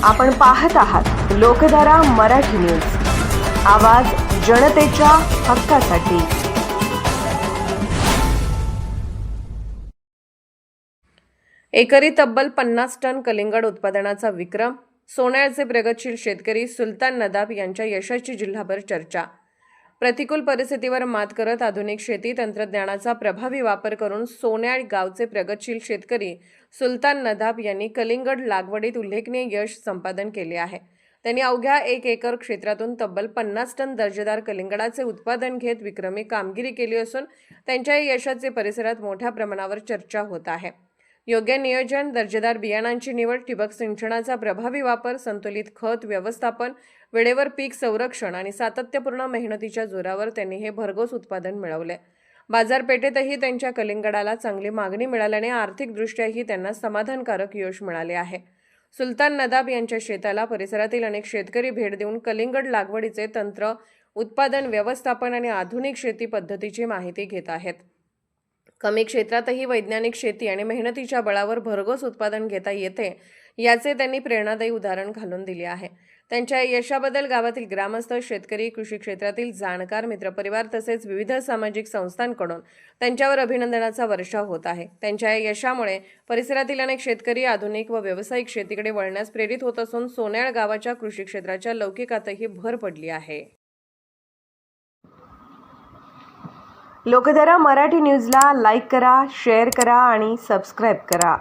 आपण पाहत आहात लोकधारा मराठी न्यूज, आवाज जनतेच्या हक्कासाठी। एकरी तब्बल 50 टन कलिंगड उत्पादनाचा विक्रम। सोन्याचे प्रगतशील शेतकरी सुलतान नदाब यांच्या यशाची जिल्हाभर चर्चा। प्रतिकूल परिस्थितीवर मात करत आधुनिक शेती तंत्रज्ञानाचा प्रभावी वापर करून सोन्याळ गावचे प्रगतशील शेतकरी सुलतान नदाब यांनी कलिंगड लागवडीत उल्लेखनीय यश संपादन केले आहे। त्यांनी अवघ्या 1 एकर क्षेत्रातून तब्बल 50 टन दर्जेदार कलिंगडाचे उत्पादन घेत विक्रमी कामगिरी केली असून त्यांच्या या यशाचे परिसरात मोठ्या प्रमाणावर चर्चा होत आहे। योग्य नियोजन, दर्जेदार बियाणांची निवड, ठिबक सिंचनाचा प्रभावी वापर, संतुलित खत व्यवस्थापन, वेळेवर पीक संरक्षण आणि सातत्यपूर्ण मेहनतीच्या जोरावर त्यांनी हे भरघोस उत्पादन मिळवले। बाजारपेठेतही त्यांच्या कलिंगडाला चांगली मागणी मिळाल्याने आर्थिकदृष्ट्याही त्यांना समाधानकारक यश मिळाले आहे। सुलतान नदाब यांच्या शेताला परिसरातील अनेक शेतकरी भेट देऊन कलिंगड लागवडीचे तंत्र, उत्पादन व्यवस्थापन आणि आधुनिक शेती पद्धतीची माहिती घेत आहेत। कमी क्षेत्रातही वैज्ञानिक शेती आणि मेहनतीच्या बळावर भरघोस उत्पादन घेता येते याचे त्यांनी प्रेरणादायी उदाहरण घालून दिले आहे। त्यांच्या यशाबद्दल गावातील ग्रामस्थ, शेतकरी, कृषी क्षेत्रातील जाणकार, मित्रपरिवार तसेच विविध सामाजिक संस्थांकडून त्यांच्यावर अभिनंदनाचा वर्षाव होत आहे। त्यांच्या या यशामुळे परिसरातील अनेक शेतकरी आधुनिक व व्यावसायिक शेतीकडे वळण्यास प्रेरित होत असून सोन्याळ गावाच्या कृषी क्षेत्राच्या लौकिकातही भर पडली आहे। लोकधारा मराठी न्यूजला लाईक करा, शेअर करा आणि सबस्क्राईब करा।